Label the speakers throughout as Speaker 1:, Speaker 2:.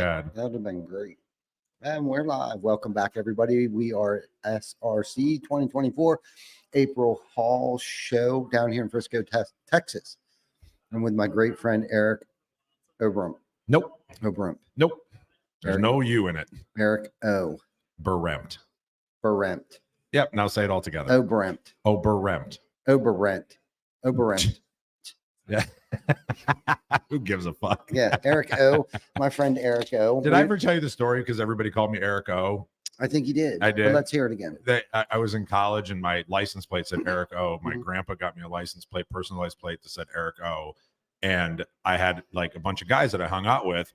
Speaker 1: had.
Speaker 2: That would have been great. And we're live. Welcome back, everybody. We are SRC 2024 April Hall show down here in Frisco, Texas. I'm with my great friend Eric Oberembt.
Speaker 1: Nope.
Speaker 2: Oberembt.
Speaker 1: Nope. There's
Speaker 2: Eric,
Speaker 1: no U in it.
Speaker 2: Eric
Speaker 1: Oberembt.
Speaker 2: Oberembt.
Speaker 1: Yep. Now say it all together.
Speaker 2: Oberembt.
Speaker 1: Oberembt.
Speaker 2: Oberembt. Oberembt.
Speaker 1: Yeah. Who gives a fuck?
Speaker 2: Yeah. Eric O. My friend Eric O.
Speaker 1: Did I ever tell you the story? Because everybody called me Eric O.
Speaker 2: I think you did.
Speaker 1: I did.
Speaker 2: But let's hear it again.
Speaker 1: I was in college and my license plate said Eric O. My grandpa got me a license plate, personalized plate that said Eric O. And I had like a bunch of guys that I hung out with,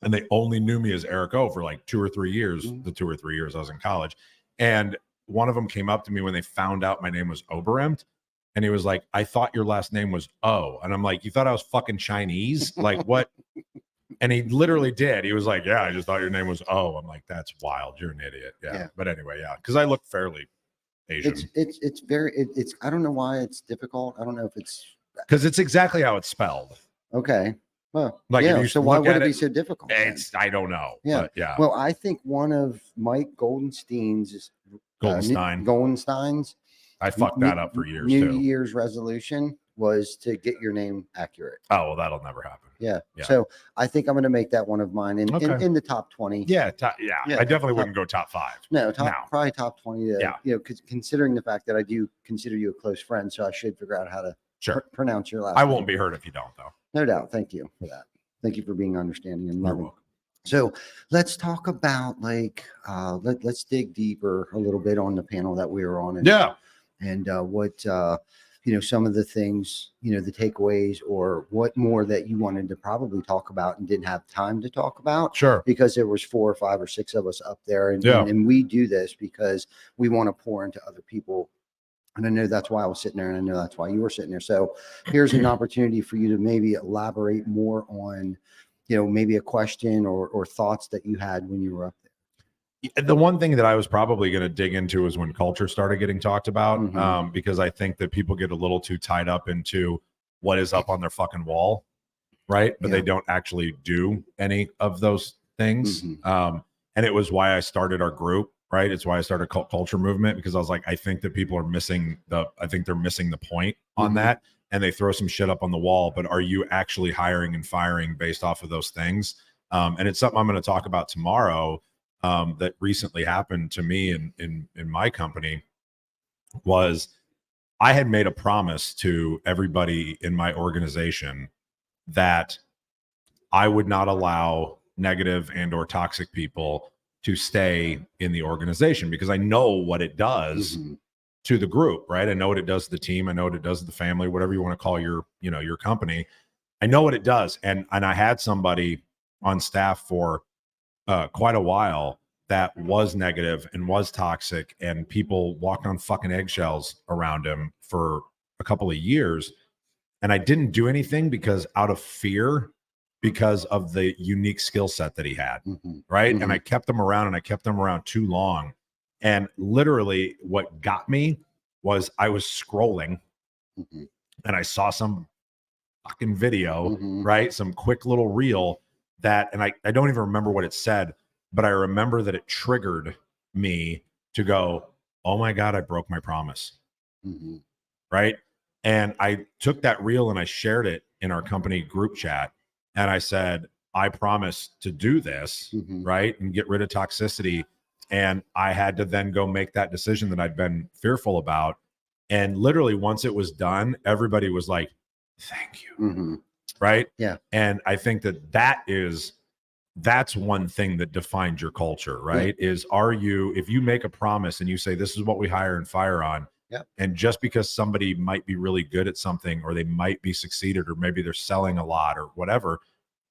Speaker 1: and they only knew me as Eric O for like 2 or 3 years, the 2 or 3 years I was in college. And one of them came up to me when they found out my name was Oberembt. And he was like, I thought your last name was O. And I'm like, you thought I was fucking Chinese? Like what? And he literally did. He was like, yeah, I just thought your name was O. I'm like, that's wild. You're an idiot. Yeah. But anyway, yeah. Because I look fairly Asian.
Speaker 2: It's very, I don't know why it's difficult. I don't know if it's.
Speaker 1: Because it's exactly how it's spelled.
Speaker 2: Okay. Well,
Speaker 1: like
Speaker 2: yeah. So why would it be so difficult?
Speaker 1: I don't know.
Speaker 2: Yeah.
Speaker 1: But yeah.
Speaker 2: Well, I think one of Mike Goldenstein's
Speaker 1: I fucked that up for years
Speaker 2: New
Speaker 1: too.
Speaker 2: Year's resolution was to get your name accurate.
Speaker 1: Oh, well, that'll never happen.
Speaker 2: Yeah. So I think I'm going to make that one of mine in the top 20.
Speaker 1: Yeah. I definitely wouldn't go top 5.
Speaker 2: No, probably top 20. You know, because considering the fact that I do consider you a close friend, so I should figure out how to pronounce your last name.
Speaker 1: I won't be hurt if you don't, though.
Speaker 2: No doubt. Thank you for that. Thank you for being understanding and loving. So let's talk about let's dig deeper a little bit on the panel that we were on. And what some of the things, the takeaways, or what more that you wanted to probably talk about and didn't have time to talk about.
Speaker 1: Sure.
Speaker 2: Because there was 4 or 5 or 6 of us up there, and we do this because we want to pour into other people. And I know that's why I was sitting there, and I know that's why you were sitting there. So here's an opportunity for you to maybe elaborate more on, maybe a question or thoughts that you had when you were up there.
Speaker 1: The one thing that I was probably going to dig into is when culture started getting talked about, because I think that people get a little too tied up into what is up on their fucking wall, right? But they don't actually do any of those things. And it was why I started our group, right? It's why I started Culture Movement, because I was like, I think that people are missing the point on that, and they throw some shit up on the wall. But are you actually hiring and firing based off of those things? And it's something I'm going to talk about tomorrow. That recently happened to me in my company was I had made a promise to everybody in my organization that I would not allow negative and or toxic people to stay in the organization, because I know what it does to the group, right? I know what it does to the team. I know what it does to the family, whatever you want to call your company. I know what it does. And I had somebody on staff for quite a while that was negative and was toxic, and people walked on fucking eggshells around him for a couple of years. And I didn't do anything because out of fear, because of the unique skill set that he had. Right. And I kept them around, and I kept them around too long. And literally what got me was I was scrolling and I saw some fucking video, right? Some quick little reel that, and I don't even remember what it said, but I remember that it triggered me to go, oh my God, I broke my promise. Right. And I took that reel and I shared it in our company group chat. And I said, I promise to do this, right, and get rid of toxicity. And I had to then go make that decision that I'd been fearful about. And literally once it was done, everybody was like, thank you. Right. Yeah. And I think that's one thing that defines your culture, right? Is if you make a promise and you say, this is what we hire and fire on, and just because somebody might be really good at something, or they might be succeeded, or maybe they're selling a lot or whatever,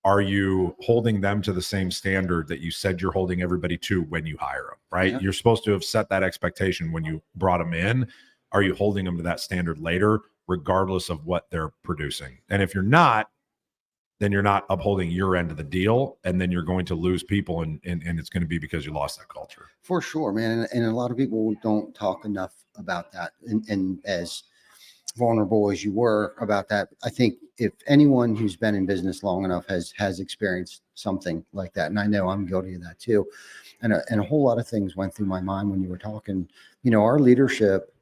Speaker 1: are you holding them to the same standard that you said you're holding everybody to when you hire them, right? You're supposed to have set that expectation when you brought them in. Are you holding them to that standard later, regardless of what they're producing? And if you're not, then you're not upholding your end of the deal, and then you're going to lose people, and it's going to be because you lost that culture.
Speaker 2: For sure, man. And a lot of people don't talk enough about that. And as vulnerable as you were about that. I think if anyone who's been in business long enough has experienced something like that, and I know I'm guilty of that too, and a whole lot of things went through my mind when you were talking. Our leadership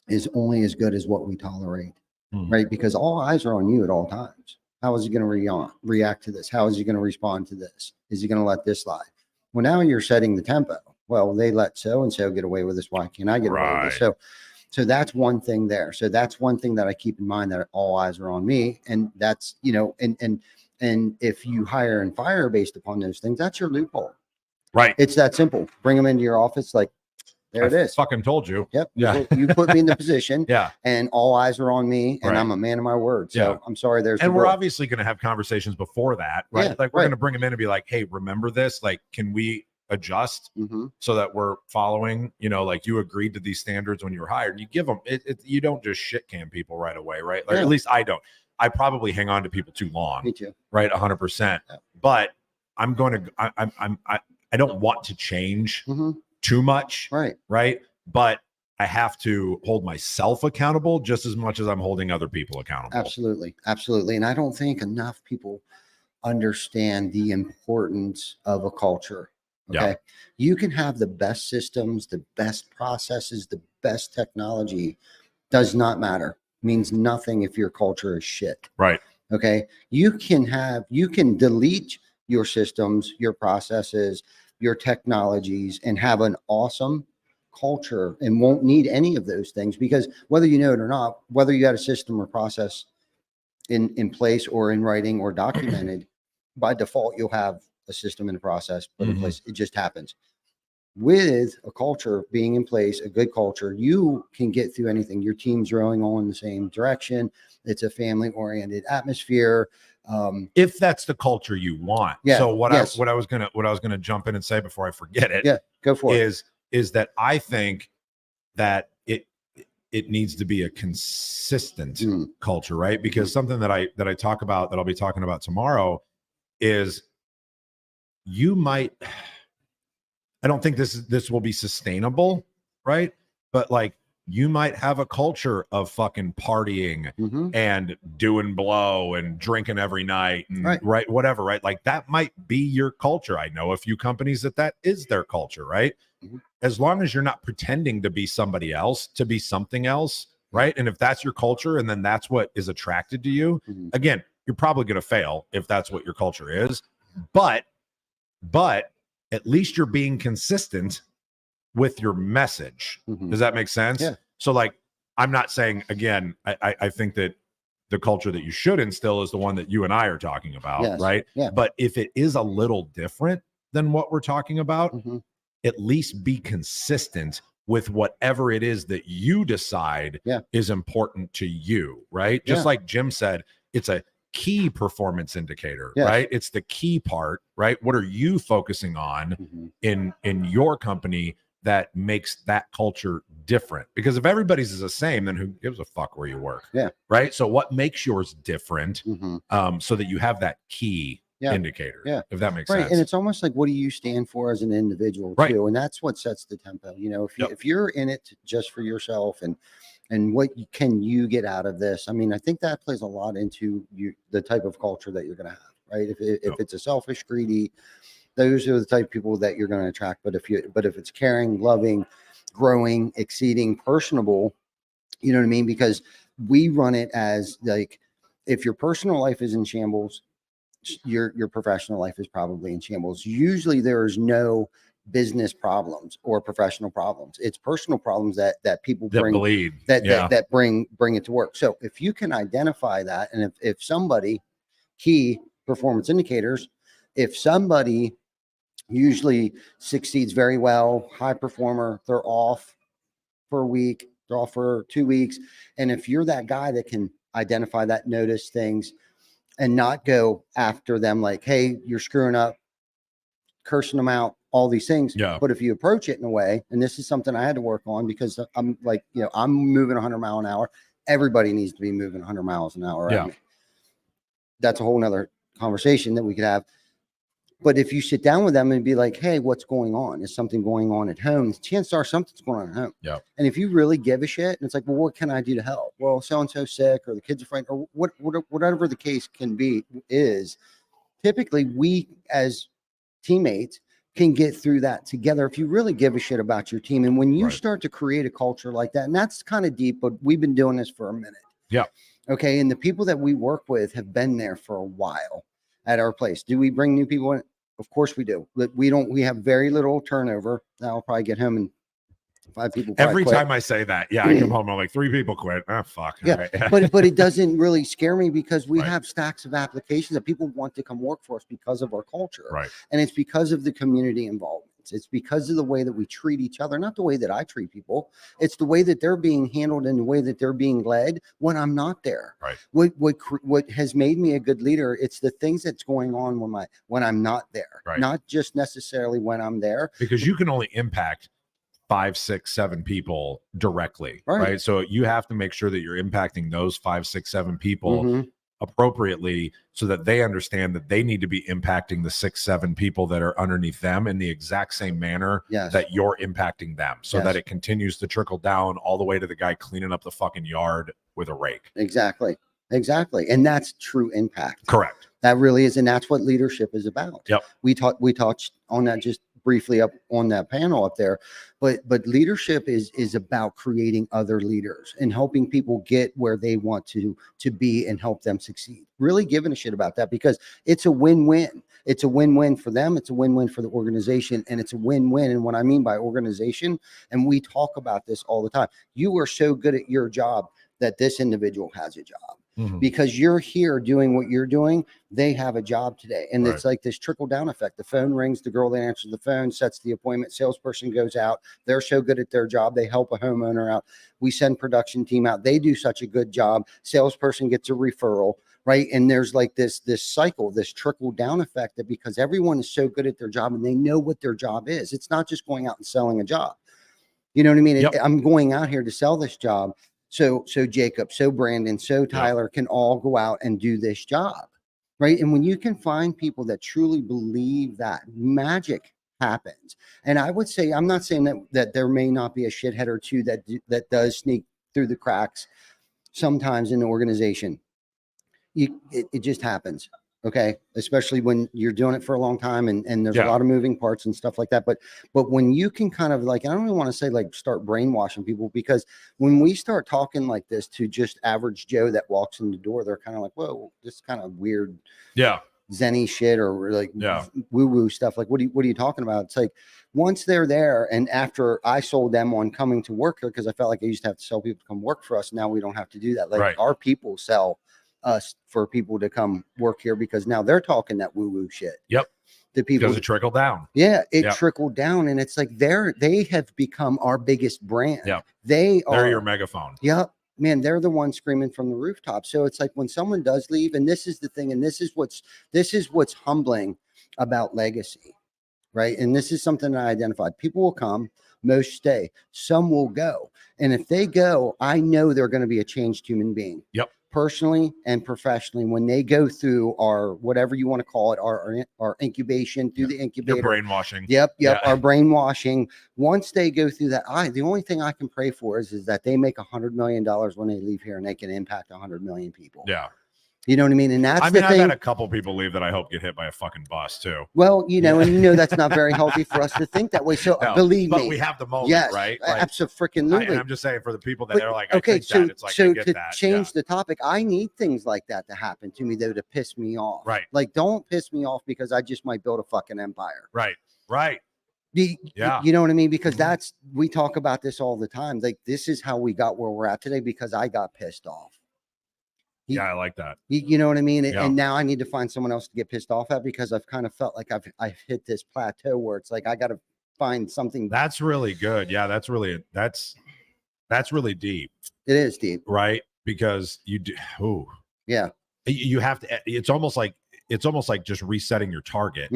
Speaker 2: is only as good as what we tolerate, right? Because all eyes are on you at all times. How is he going to react to this? How is he going to respond to this? Is he going to let this slide? Well, now you're setting the tempo. Well, they let so and so get away with this. Why can't I get away with this? So that's one thing there. So that's one thing that I keep in mind, that all eyes are on me. And that's, and if you hire and fire based upon those things, that's your loophole.
Speaker 1: Right.
Speaker 2: It's that simple. Bring them into your office. Like, there it is.
Speaker 1: Fucking told you.
Speaker 2: Yep.
Speaker 1: Yeah.
Speaker 2: You put me in the position.
Speaker 1: Yeah.
Speaker 2: And all eyes are on me, and I'm a man of my word. So I'm sorry.
Speaker 1: And we're obviously going to have conversations before that, right?
Speaker 2: Yeah,
Speaker 1: like we're going to bring them in and be like, hey, remember this? Like, can we adjust so that we're following, like you agreed to these standards when you were hired? You give them you don't just shit can people right away, right? Like, at least I don't. I probably hang on to people too long.
Speaker 2: Me too.
Speaker 1: Right. 100%. Yeah. But I don't want to change too much. Right. Right. But I have to hold myself accountable just as much as I'm holding other people accountable.
Speaker 2: Absolutely. Absolutely. And I don't think enough people understand the importance of a culture. Okay. Yeah. You can have the best systems, the best processes, the best technology. Does not matter. Means nothing if your culture is shit.
Speaker 1: Right.
Speaker 2: Okay. You can delete your systems, your processes, your technologies, and have an awesome culture and won't need any of those things, because whether you know it or not, whether you had a system or process in place or in writing or documented, by default, you'll have a system and a process put in place. It just happens. With a culture being in place, a good culture, you can get through anything. Your team's rowing all in the same direction. It's a family-oriented atmosphere.
Speaker 1: If that's the culture you want.
Speaker 2: Yeah.
Speaker 1: So what I was gonna jump in and say before I forget it.
Speaker 2: Yeah, go for it.
Speaker 1: Is that I think that it needs to be a consistent culture, right? Because something that I talk about, that I'll be talking about tomorrow, is I don't think this will be sustainable, right? But like, you might have a culture of fucking partying and doing blow and drinking every night and right, whatever, right? Like, that might be your culture. I know a few companies that is their culture, right? As long as you're not pretending to be somebody else, to be something else, right? And if that's your culture and then that's what is attracted to you, again, you're probably going to fail if that's what your culture is. But at least you're being consistent with your message. Does that make sense?
Speaker 2: Yeah.
Speaker 1: So like, I'm not saying, again, I think that the culture that you should instill is the one that you and I are talking about, right?
Speaker 2: Yeah.
Speaker 1: But if it is a little different than what we're talking about, at least be consistent with whatever it is that you decide is important to you, right? Just like Jim said, it's a key performance indicator, right? It's the key part, right? What are you focusing on in your company that makes that culture different? Because if everybody's is the same, then who gives a fuck where you work?
Speaker 2: Yeah.
Speaker 1: Right. So what makes yours different so that you have that key indicator, if that makes sense.
Speaker 2: And it's almost like, what do you stand for as an individual too? And that's what sets the tempo. If you're in it just for yourself and what can you get out of this? I mean, I think that plays a lot into the type of culture that you're going to have, right? If it's a selfish, greedy, those are the type of people that you're going to attract. But if it's caring, loving, growing, exceeding, personable, you know what I mean? Because we run it as like, if your personal life is in shambles, your professional life is probably in shambles. Usually there is no business problems or professional problems. It's personal problems that people bring that bring it to work. So if you can identify that, and if somebody, key performance indicators, if somebody usually succeeds very well, high performer, they're off for a week, they're off for 2 weeks. And if you're that guy that can identify that, notice things, and not go after them like, hey, you're screwing up, cursing them out, all these things.
Speaker 1: Yeah.
Speaker 2: But if you approach it in a way, and this is something I had to work on, because I'm like, I'm moving 100 miles an hour. Everybody needs to be moving 100 miles an hour.
Speaker 1: Yeah.
Speaker 2: That's a whole nother conversation that we could have. But if you sit down with them and be like, hey, what's going on? Is something going on at home? Chances are something's going on at home.
Speaker 1: Yeah.
Speaker 2: And if you really give a shit, and it's like, well, what can I do to help? Well, so-and-so sick, or the kids are frightened, or whatever the case can be, is typically we as teammates can get through that together if you really give a shit about your team. And when you start to create a culture like that, and that's kind of deep, but we've been doing this for a minute.
Speaker 1: Yeah.
Speaker 2: Okay. And the people that we work with have been there for a while at our place. Do we bring new people in? Of course we do. But we have very little turnover. I'll probably get home and 5 people
Speaker 1: every
Speaker 2: quit.
Speaker 1: time I say that. Yeah, I come home, I'm like 3 people quit. Oh, fuck.
Speaker 2: Yeah,
Speaker 1: right.
Speaker 2: but it doesn't really scare me because we have stacks of applications that people want to come work for us because of our culture.
Speaker 1: Right.
Speaker 2: And it's because of the community involvement. It's because of the way that we treat each other, not the way that I treat people. It's the way that they're being handled and the way that they're being led when I'm not there.
Speaker 1: Right.
Speaker 2: What has made me a good leader? It's the things that's going on when I'm not there, not just necessarily when I'm there.
Speaker 1: Because you can only impact 5, 6, 7 people directly, right? So you have to make sure that you're impacting those 5, 6, 7 people appropriately so that they understand that they need to be impacting the 6, 7 people that are underneath them in the exact same manner that you're impacting them, so that it continues to trickle down all the way to the guy cleaning up the fucking yard with a rake.
Speaker 2: Exactly. And that's true impact.
Speaker 1: Correct.
Speaker 2: That really is. And that's what leadership is about.
Speaker 1: Yep.
Speaker 2: We touched on that just briefly up on that panel up there, but leadership is about creating other leaders and helping people get where they want to be and help them succeed. Really giving a shit about that, because it's a win-win. It's a win-win for them. It's a win-win for the organization, and it's a win-win. And what I mean by organization, and we talk about this all the time, you are so good at your job that this individual has a job. Because you're here doing what you're doing, they have a job today. And it's like this trickle down effect. The phone rings, the girl that answers the phone sets the appointment, salesperson goes out, they're so good at their job, they help a homeowner out. We send production team out, they do such a good job, salesperson gets a referral, right? And there's like this cycle, this trickle down effect, that because everyone is so good at their job and they know what their job is. It's not just going out and selling a job. You know what I mean? I'm going out here to sell this job. So Jacob, so Brandon, so Tyler can all go out and do this job, right? And when you can find people that truly believe that, magic happens. And I would say, I'm not saying that there may not be a shithead or two that does sneak through the cracks sometimes in the organization. It just happens. Okay. Especially when you're doing it for a long time and there's a lot of moving parts and stuff like that. But when you can kind of like, I don't even want to say like start brainwashing people, because when we start talking like this to just average Joe that walks in the door, they're kind of like, whoa, this is kind of weird.
Speaker 1: Yeah.
Speaker 2: Zenny shit or like woo woo stuff. Like, what are you talking about? It's like, once they're there, and after I sold them on coming to work here, because I felt like I used to have to sell people to come work for us. Now we don't have to do that. Like our people sell us for people to come work here, because now they're talking that woo woo shit.
Speaker 1: Yep.
Speaker 2: The people,
Speaker 1: because it trickled down.
Speaker 2: Yeah, it trickled down, and it's like they have become our biggest brand.
Speaker 1: Yeah,
Speaker 2: they're
Speaker 1: your megaphone.
Speaker 2: Yep. Man, they're the ones screaming from the rooftop. So it's like when someone does leave, and this is the thing, and this is what's humbling about legacy, right? And this is something I identified. People will come, most stay, some will go, and if they go, I know they're going to be a changed human being.
Speaker 1: Yep.
Speaker 2: Personally and professionally, when they go through our, whatever you want to call it, our incubation, through the incubator,
Speaker 1: your brainwashing.
Speaker 2: Yep. Our brainwashing. Once they go through that, the only thing I can pray for is that they make $100 million when they leave here, and they can impact 100 million people.
Speaker 1: Yeah.
Speaker 2: You know what I mean? And that's
Speaker 1: I've had a couple people leave that I hope get hit by a fucking bus too.
Speaker 2: Well, and that's not very healthy for us to think that way. So believe me.
Speaker 1: But we have the moment, right?
Speaker 2: Like, absolutely.
Speaker 1: And I'm just saying, for the people that are like,
Speaker 2: okay,
Speaker 1: so
Speaker 2: to change the topic, I need things like that to happen to me, though, to piss me off.
Speaker 1: Right.
Speaker 2: Like, don't piss me off because I just might build a fucking empire.
Speaker 1: Right.
Speaker 2: You know what I mean? Because we talk about this all the time. Like, this is how we got where we're at today, because I got pissed off.
Speaker 1: I like that.
Speaker 2: You know what I mean? And now I need to find someone else to get pissed off at, because I've kind of felt like I've hit this plateau where it's like I got to find something.
Speaker 1: That's really good. Yeah, that's really deep.
Speaker 2: It is deep,
Speaker 1: right? Because you do. Oh,
Speaker 2: yeah.
Speaker 1: You have to. It's almost like just resetting your target,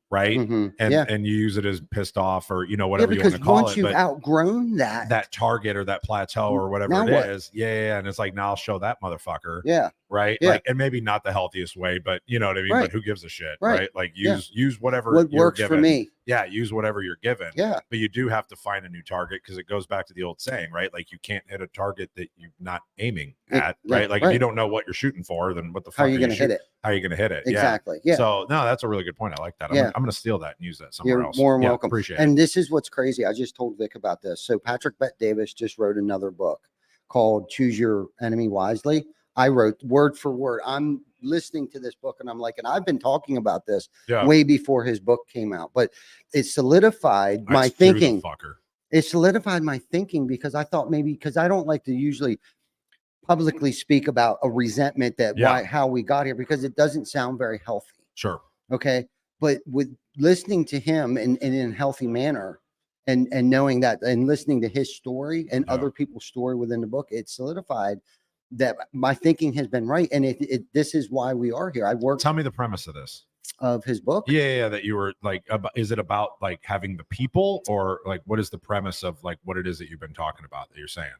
Speaker 1: right? And you use it as pissed off, or whatever you want to call it.
Speaker 2: Once you've outgrown that
Speaker 1: target or that plateau or whatever it is, and it's like, now I'll show that motherfucker.
Speaker 2: Yeah.
Speaker 1: right?
Speaker 2: Yeah.
Speaker 1: Like, and maybe not the healthiest way, but you know what I mean?
Speaker 2: Right.
Speaker 1: But who gives a shit,
Speaker 2: Right.
Speaker 1: right? Like use whatever
Speaker 2: What
Speaker 1: you're
Speaker 2: works
Speaker 1: given.
Speaker 2: for me.
Speaker 1: Yeah, use whatever you're given.
Speaker 2: Yeah.
Speaker 1: But you do have to find a new target, because it goes back to the old saying, right? Like you can't hit a target that you're not aiming at, right? Like if you don't know what you're shooting for, then what the fuck
Speaker 2: How are you going to hit it?
Speaker 1: How are you going to hit it?
Speaker 2: Exactly. Yeah.
Speaker 1: So no, that's a really good point. I like that. I'm going to steal that and use that somewhere else.
Speaker 2: You're more welcome.
Speaker 1: Appreciate
Speaker 2: it. And
Speaker 1: it.
Speaker 2: this is what's crazy. I just told Vic about this. So Patrick Bet-Davis just wrote another book called Choose Your Enemy Wisely. I wrote word for word. I'm listening to this book and I'm like, and I've been talking about this way before his book came out, but it solidified my thinking. It solidified my thinking, because I thought maybe, because I don't like to usually publicly speak about a resentment that how we got here, because it doesn't sound very healthy.
Speaker 1: Sure.
Speaker 2: Okay. But with listening to him in a healthy manner, and knowing that, and listening to his story and other people's story within the book, it solidified that my thinking has been right. And this is why we are here.
Speaker 1: Tell me the premise of this.
Speaker 2: Of his book.
Speaker 1: Yeah. That you were like, is it about like having the people, or like, what is the premise of like what it is that you've been talking about that you're saying?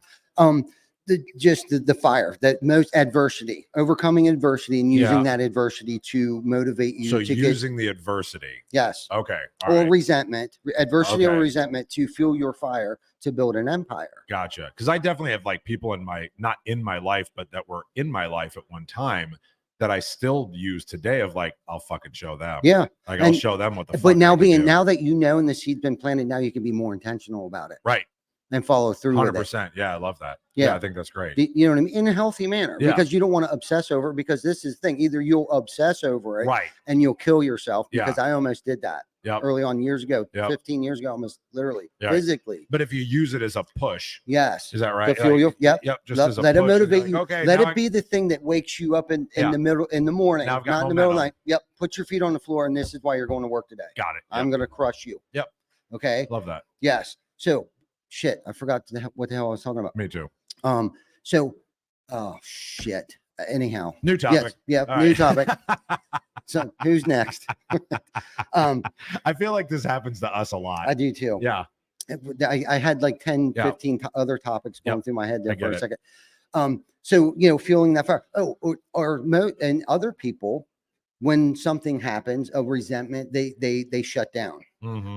Speaker 2: The fire, that most adversity, overcoming adversity, and using that adversity to motivate you.
Speaker 1: So using the adversity.
Speaker 2: Yes.
Speaker 1: Okay.
Speaker 2: Or resentment, adversity or resentment to fuel your fire to build an empire.
Speaker 1: Gotcha. Because I definitely have like people not in my life, but that were in my life at one time that I still use today, of like, I'll fucking show them. Yeah. Like I'll show them what the fuck.
Speaker 2: But now now that you know, and the seed's been planted, now you can be more intentional about it.
Speaker 1: Right.
Speaker 2: And follow through 100%.
Speaker 1: With it. Yeah, I love that. Yeah, I think that's great.
Speaker 2: You know what I mean? In a healthy manner, because you don't want to obsess over it, because this is the thing. Either you'll obsess over it, and you'll kill yourself, because I almost did that early on years ago, 15 years ago, almost literally, physically.
Speaker 1: But if you use it as a push.
Speaker 2: Yes.
Speaker 1: Is that right?
Speaker 2: To fuel you. Yep.
Speaker 1: Just as a
Speaker 2: let
Speaker 1: push,
Speaker 2: it motivate you.
Speaker 1: Okay,
Speaker 2: let it be the thing that wakes you up in the middle, in the morning, not in the middle of the night. Yep. Put your feet on the floor, and this is why you're going to work today.
Speaker 1: Got it.
Speaker 2: I'm going to crush you.
Speaker 1: Yep.
Speaker 2: Okay.
Speaker 1: Love that.
Speaker 2: Yes. So, shit, I forgot what the hell I was talking about.
Speaker 1: Me too.
Speaker 2: Shit. Anyhow,
Speaker 1: new topic.
Speaker 2: Yes, new topic. So who's next?
Speaker 1: I feel like this happens to us a lot.
Speaker 2: I do too.
Speaker 1: Yeah.
Speaker 2: I had like 10, 15 other topics going through my head there for a second. So, fueling that fire. And other people, when something happens, a resentment, they shut down,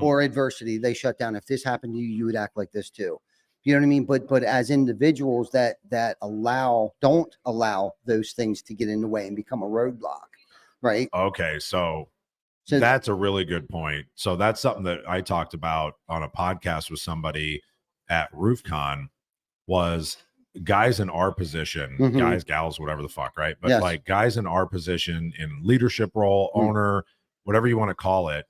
Speaker 2: or adversity, they shut down. If this happened to you, you would act like this too. You know what I mean? But as individuals that don't allow those things to get in the way and become a roadblock, right?
Speaker 1: Okay, so that's a really good point. So that's something that I talked about on a podcast with somebody at RoofCon, was guys in our position, guys, gals, whatever the fuck, right? But like guys in our position, in leadership role, owner, whatever you want to call it,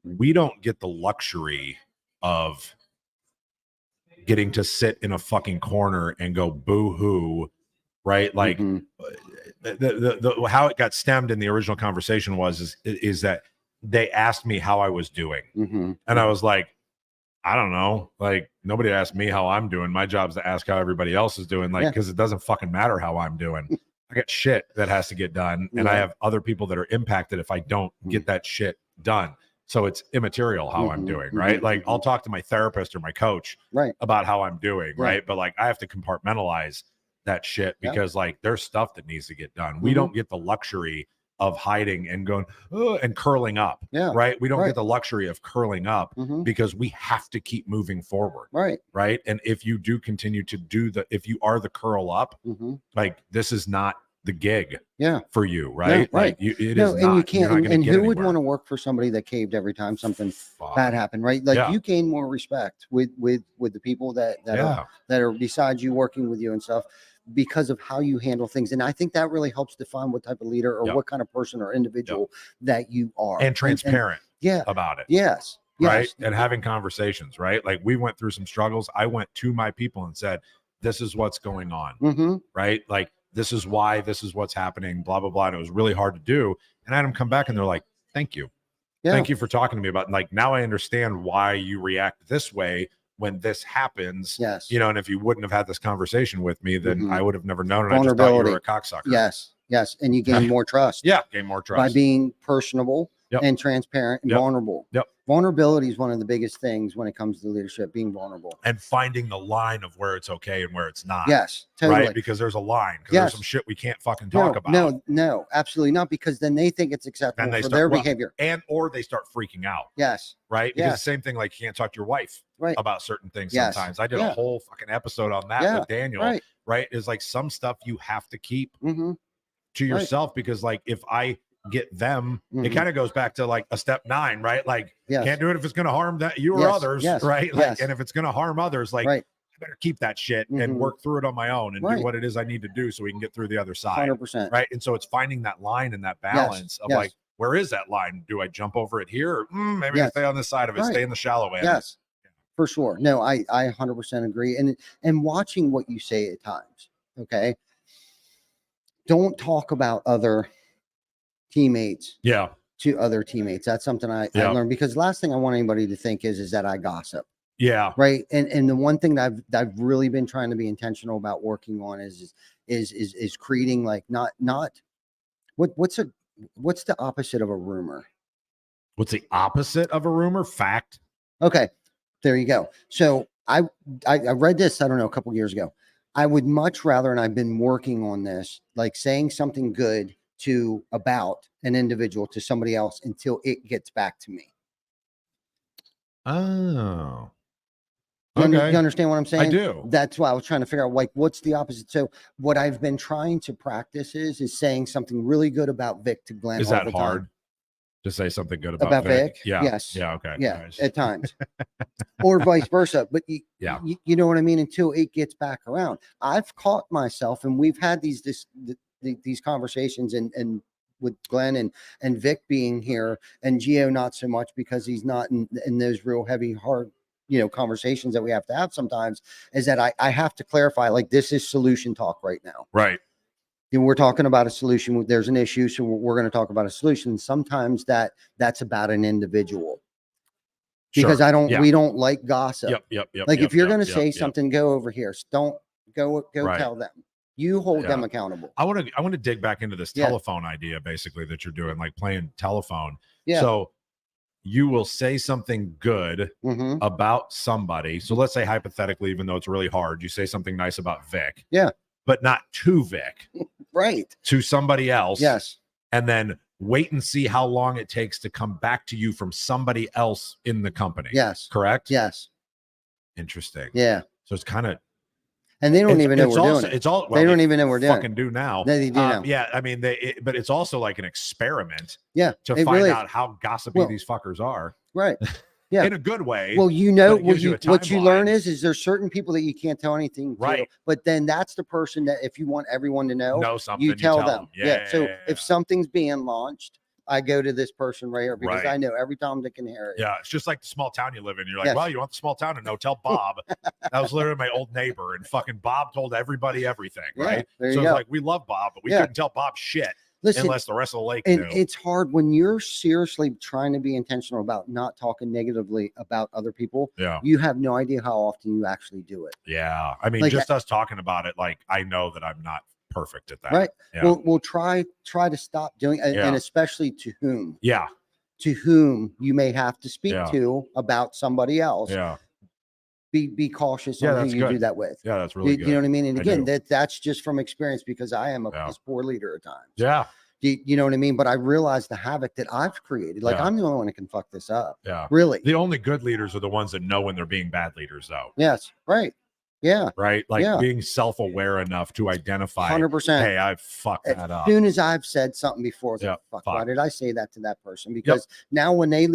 Speaker 1: we don't get the luxury of getting to sit in a fucking corner and go boo-hoo, right? Like the how it got stemmed in the original conversation is that they asked me how I was doing, and I was like, I don't know, like nobody asked me how I'm doing. My job's to ask how everybody else is doing, like, because it doesn't fucking matter how I'm doing. I got shit that has to get done, and I have other people that are impacted if I don't get that shit done. So it's immaterial how I'm doing, right? Like I'll talk to my therapist or my coach about how I'm doing, right? But like I have to compartmentalize that shit, because like there's stuff that needs to get done. We don't get the luxury of hiding and going and curling up, right? We don't get the luxury of curling up, because we have to keep moving forward, right? And if you do continue to if you are the curl up, like this is not the gig for you, right? Like it is not,
Speaker 2: and you can't, and who would want to work for somebody that caved every time something bad happened, right? Like you gain more respect with the people that are besides you, working with you and stuff, because of how you handle things. And I think that really helps define what type of leader or what kind of person or individual that you are,
Speaker 1: and transparent about it.
Speaker 2: Yes.
Speaker 1: Right. And having conversations, right? Like we went through some struggles. I went to my people and said, this is what's going on, right? Like, this is why, this is what's happening, blah, blah, blah. And it was really hard to do. And I had them come back and they're like, thank you. Thank you for talking to me about, like, now I understand why you react this way when this happens.
Speaker 2: Yes.
Speaker 1: And if you wouldn't have had this conversation with me, then I would have never known. And I just thought you were a cocksucker.
Speaker 2: Yes. And you gain more trust.
Speaker 1: Gain more trust.
Speaker 2: By being personable and transparent and vulnerable. Vulnerability is one of the biggest things when it comes to leadership, being vulnerable.
Speaker 1: And finding the line of where it's okay and where it's not.
Speaker 2: Yes, totally.
Speaker 1: Right? Because there's a line. Because there's some shit we can't fucking talk about.
Speaker 2: No, absolutely not. Because then they think it's acceptable for their behavior.
Speaker 1: Or they start freaking out.
Speaker 2: Yes.
Speaker 1: Right? Because the same thing, like you can't talk to your wife about certain things sometimes. I did a whole fucking episode on that with Daniel. Right? Is like some stuff you have to keep to yourself because like if I get them, it kind of goes back to like a step 9, right? Like can't do it if it's going to harm that you or others, right? Like, and if it's going to harm others, like I better keep that shit and work through it on my own and do what it is I need to do so we can get through the other side.
Speaker 2: 100%.
Speaker 1: Right. And so it's finding that line and that balance of like, where is that line? Do I jump over it here? Or maybe I stay on this side of it, stay in the shallow end.
Speaker 2: Yes, for sure. No, I 100% agree. And watching what you say at times. Okay. Don't talk about other teammates to other teammates. That's something I learned, because last thing I want anybody to think is that I gossip. Right. And the one thing that I've really been trying to be intentional about working on is creating like not what's the opposite of a rumor?
Speaker 1: What's the opposite of a rumor? Fact.
Speaker 2: Okay, there you go. So I read this, I don't know, a couple years ago. I would much rather, and I've been working on this, like saying something good about an individual to somebody else until it gets back to me.
Speaker 1: Oh.
Speaker 2: You understand what I'm saying?
Speaker 1: I do.
Speaker 2: That's why I was trying to figure out like what's the opposite. So what I've been trying to practice is saying something really good about Vic to Glenn.
Speaker 1: Is that hard to say something good about Vic?
Speaker 2: Yeah. Yes.
Speaker 1: Yeah. Okay.
Speaker 2: Yeah.
Speaker 1: Nice.
Speaker 2: At times, or vice versa. But you know what I mean? Until it gets back around, I've caught myself, and we've had these conversations and with Glenn and Vic being here, and Gio not so much because he's not in those real heavy, hard, conversations that we have to have sometimes, is that I have to clarify, like, this is solution talk right now.
Speaker 1: Right.
Speaker 2: We're talking about a solution. There's an issue. So we're going to talk about a solution. Sometimes that's about an individual, because we don't like gossip.
Speaker 1: Yep.
Speaker 2: Like if you're going to say something, go over here. Don't go tell them. You hold them accountable.
Speaker 1: I want to dig back into this telephone idea, basically, that you're doing, like playing telephone.
Speaker 2: Yeah.
Speaker 1: So you will say something good about somebody. So let's say hypothetically, even though it's really hard, you say something nice about Vic.
Speaker 2: Yeah.
Speaker 1: But not to Vic.
Speaker 2: Right.
Speaker 1: To somebody else.
Speaker 2: Yes.
Speaker 1: And then wait and see how long it takes to come back to you from somebody else in the company.
Speaker 2: Yes.
Speaker 1: Correct?
Speaker 2: Yes.
Speaker 1: Interesting.
Speaker 2: Yeah.
Speaker 1: So it's kind of,
Speaker 2: and they don't even know we're doing it.
Speaker 1: It's all
Speaker 2: they don't even know we're doing
Speaker 1: fucking do now.
Speaker 2: They do now.
Speaker 1: Yeah, I mean, but it's also like an experiment.
Speaker 2: Yeah,
Speaker 1: to find out how gossipy these fuckers are.
Speaker 2: Right. Yeah,
Speaker 1: in a good way.
Speaker 2: Well, what you learn is there's certain people that you can't tell anything to, but then that's the person that if you want everyone to know something, you tell them. Yeah. So if something's being launched, I go to this person right here because I know every time they can hear it.
Speaker 1: Yeah, it's just like the small town you live in. You're like, well, you want the small town to know? Tell Bob. That was literally my old neighbor, and fucking Bob told everybody everything, right? So it's like, we love Bob, but we couldn't tell Bob shit.
Speaker 2: Listen,
Speaker 1: unless the rest of the lake knew.
Speaker 2: It's hard when you're seriously trying to be intentional about not talking negatively about other people. Yeah, you have no idea how often you actually do it.
Speaker 1: Yeah, I mean, like, just us talking about it, like I know that I'm not perfect at that.
Speaker 2: Right. Yeah. We'll try to stop doing it, and especially to whom.
Speaker 1: Yeah.
Speaker 2: To whom you may have to speak to about somebody else.
Speaker 1: Yeah.
Speaker 2: Be cautious on who you do that with.
Speaker 1: Yeah, that's really good.
Speaker 2: You know what I mean? And again, that's just from experience, because I am a poor leader at times.
Speaker 1: Yeah.
Speaker 2: You know what I mean? But I realize the havoc that I've created. Like I'm the only one that can fuck this up.
Speaker 1: Yeah.
Speaker 2: Really.
Speaker 1: The only good leaders are the ones that know when they're being bad leaders, though.
Speaker 2: Yes. Right. Yeah.
Speaker 1: Right. Like being self-aware enough to identify
Speaker 2: 100%.
Speaker 1: Hey, I've fucked that up.
Speaker 2: As soon as I've said something before, fuck, why did I say that to that person? Because now when they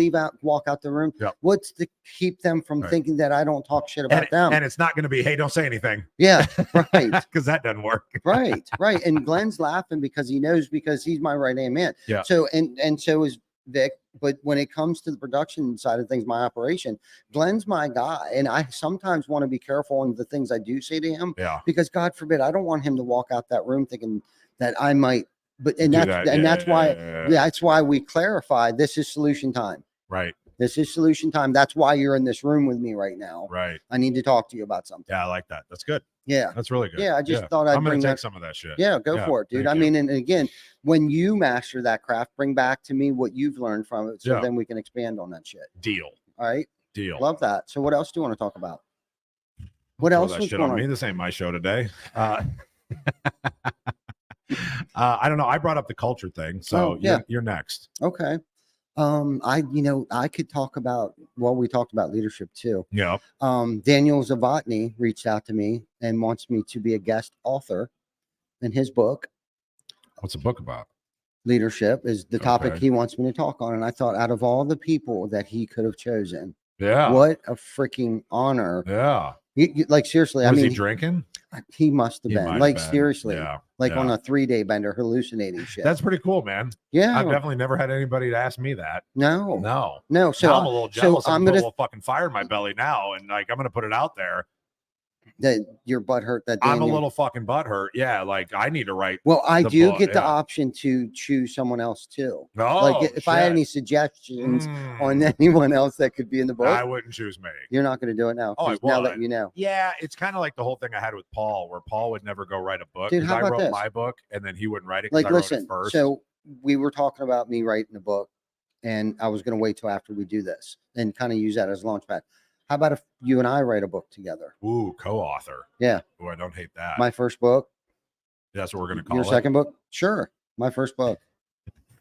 Speaker 2: walk out the room, what's to keep them from thinking that I don't talk shit about them?
Speaker 1: And it's not going to be, hey, don't say anything.
Speaker 2: Yeah. Right.
Speaker 1: Because that doesn't work.
Speaker 2: Right. Right. And Glenn's laughing because he knows, because he's my right hand man.
Speaker 1: Yeah.
Speaker 2: So, and so is Vic. But when it comes to the production side of things, my operation, Glenn's my guy. And I sometimes want to be careful on the things I do say to him, because God forbid, I don't want him to walk out that room thinking that I might, that's why we clarify this is solution time.
Speaker 1: Right.
Speaker 2: This is solution time. That's why you're in this room with me right now.
Speaker 1: Right.
Speaker 2: I need to talk to you about something.
Speaker 1: Yeah, I like that. That's good.
Speaker 2: Yeah.
Speaker 1: That's really good.
Speaker 2: Yeah. I just thought I'd
Speaker 1: I'm gonna
Speaker 2: bring
Speaker 1: take
Speaker 2: that.
Speaker 1: some of that shit.
Speaker 2: Yeah, go for it, dude.
Speaker 1: Thank
Speaker 2: I
Speaker 1: you.
Speaker 2: mean, and again, when you master that craft, bring back to me what you've learned from it, so
Speaker 1: Yeah.
Speaker 2: then we can expand on that shit.
Speaker 1: Deal.
Speaker 2: All right.
Speaker 1: Deal.
Speaker 2: Love that. So what else do you want to talk about? What
Speaker 1: Throw
Speaker 2: else
Speaker 1: that
Speaker 2: was
Speaker 1: shit
Speaker 2: going
Speaker 1: on me?
Speaker 2: on?
Speaker 1: This ain't my show today. I don't know. I brought up the culture thing, so you're next.
Speaker 2: Okay. I could talk about, well, we talked about leadership too.
Speaker 1: Yeah.
Speaker 2: Daniel Zavatny reached out to me and wants me to be a guest author in his book.
Speaker 1: What's the book about?
Speaker 2: Leadership is the topic he wants me to talk on. And I thought, out of all the people that he could have chosen, what a freaking honor.
Speaker 1: Yeah.
Speaker 2: Like, seriously,
Speaker 1: Was he drinking?
Speaker 2: He must have been. Like, seriously.
Speaker 1: Yeah.
Speaker 2: Like on a 3-day bender, hallucinating shit.
Speaker 1: That's pretty cool, man.
Speaker 2: Yeah.
Speaker 1: I've definitely never had anybody to ask me that.
Speaker 2: No.
Speaker 1: So I'm a little jealous. I'm gonna put a little fucking fire in my belly now, and like I'm gonna put it out there.
Speaker 2: That your butt hurt. That
Speaker 1: I'm a little fucking butt hurt. Yeah, like I need to write.
Speaker 2: Well, I do get the option to choose someone else too.
Speaker 1: Oh,
Speaker 2: like if I had any suggestions on anyone else that could be in the book,
Speaker 1: I wouldn't choose me.
Speaker 2: You're not going to do it now.
Speaker 1: Oh,
Speaker 2: now that you know.
Speaker 1: Yeah, it's kind of like the whole thing I had with Paul, where Paul would never go write a book.
Speaker 2: Dude, how
Speaker 1: I
Speaker 2: about
Speaker 1: wrote
Speaker 2: this?
Speaker 1: my book, and then he wouldn't write it.
Speaker 2: Like,
Speaker 1: I wrote it first.
Speaker 2: So we were talking about me writing a book, and I was going to wait till after we do this and kind of use that as a launch pad. How about if you and I write a book together?
Speaker 1: Ooh, co-author.
Speaker 2: Yeah.
Speaker 1: Ooh, I don't hate that.
Speaker 2: My first book.
Speaker 1: That's what we're gonna call
Speaker 2: your
Speaker 1: it.
Speaker 2: Second book? Sure. My first book.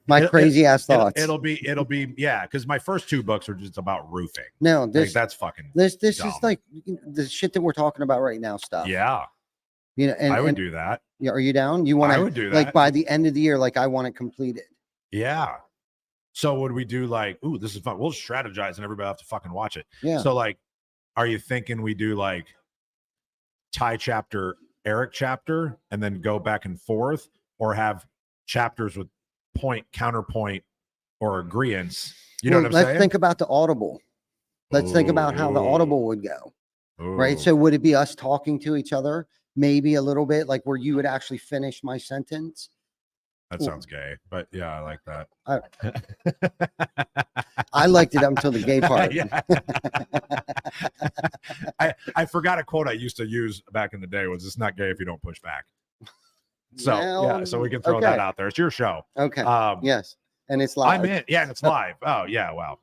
Speaker 2: My crazy ass thoughts.
Speaker 1: It'll be yeah, because my first 2 books are just about roofing.
Speaker 2: No,
Speaker 1: that's fucking
Speaker 2: this
Speaker 1: dumb.
Speaker 2: is like the shit that we're talking about right now stuff.
Speaker 1: Yeah.
Speaker 2: And
Speaker 1: I would do that.
Speaker 2: Yeah, are you down? You want to?
Speaker 1: I would do that.
Speaker 2: Like by the end of the year, like I want it completed.
Speaker 1: Yeah. So would we do like, ooh, this is fun. We'll strategize and everybody will have to fucking watch it.
Speaker 2: Yeah.
Speaker 1: So like, are you thinking we do like Ty chapter, Eric chapter, and then go back and forth, or have chapters with point, counterpoint, or agreeance? You know what I'm saying?
Speaker 2: Let's think about the Audible. Let's think about how the Audible would go. Right.
Speaker 1: Ooh.
Speaker 2: So would it be us talking to each other? Maybe a little bit, like where you would actually finish my sentence.
Speaker 1: That sounds gay, but yeah, I like that.
Speaker 2: I liked it up until the gay part.
Speaker 1: I forgot a quote I used to use back in the day was, "It's not gay if you don't push back." So yeah, so we can throw that out there. It's your show.
Speaker 2: Okay. Yes, and it's live.
Speaker 1: I'm in. Yeah, and it's live. Oh yeah, wow.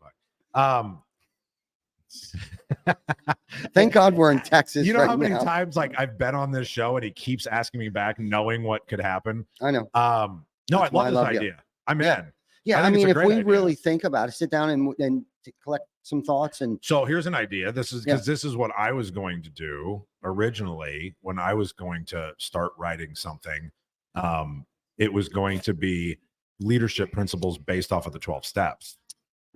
Speaker 2: Thank God we're in Texas.
Speaker 1: You know how many times like I've been on this show and he keeps asking me back, knowing what could happen.
Speaker 2: I know.
Speaker 1: No, I love this idea. I'm in.
Speaker 2: Yeah, I mean, if we really think about it, sit down and collect some thoughts. And
Speaker 1: so here's an idea. This is because this is what I was going to do originally when I was going to start writing something. It was going to be leadership principles based off of the 12 steps.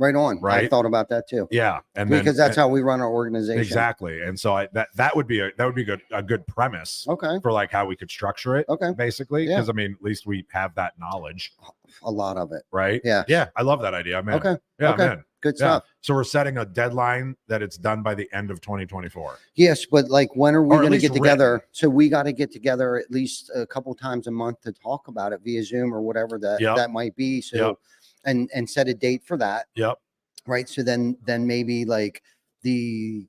Speaker 2: Right on.
Speaker 1: Right.
Speaker 2: I thought about that too.
Speaker 1: Yeah, and
Speaker 2: because that's how we run our organization.
Speaker 1: Exactly. And so that would be a good premise.
Speaker 2: Okay.
Speaker 1: For like how we could structure it.
Speaker 2: Okay.
Speaker 1: Basically, because I mean, at least we have that knowledge.
Speaker 2: A lot of it.
Speaker 1: Right.
Speaker 2: Yeah.
Speaker 1: Yeah. I love that idea. I'm in.
Speaker 2: Okay.
Speaker 1: Yeah.
Speaker 2: Okay.
Speaker 1: I'm in.
Speaker 2: Good stuff.
Speaker 1: So we're setting a deadline that it's done by the end of 2024.
Speaker 2: Yes, but like, when are we going to get together?
Speaker 1: Written.
Speaker 2: So we got to get together at least a couple times a month to talk about it via Zoom or whatever that might be. So, and set a date for that.
Speaker 1: Yep.
Speaker 2: Right. So then maybe like the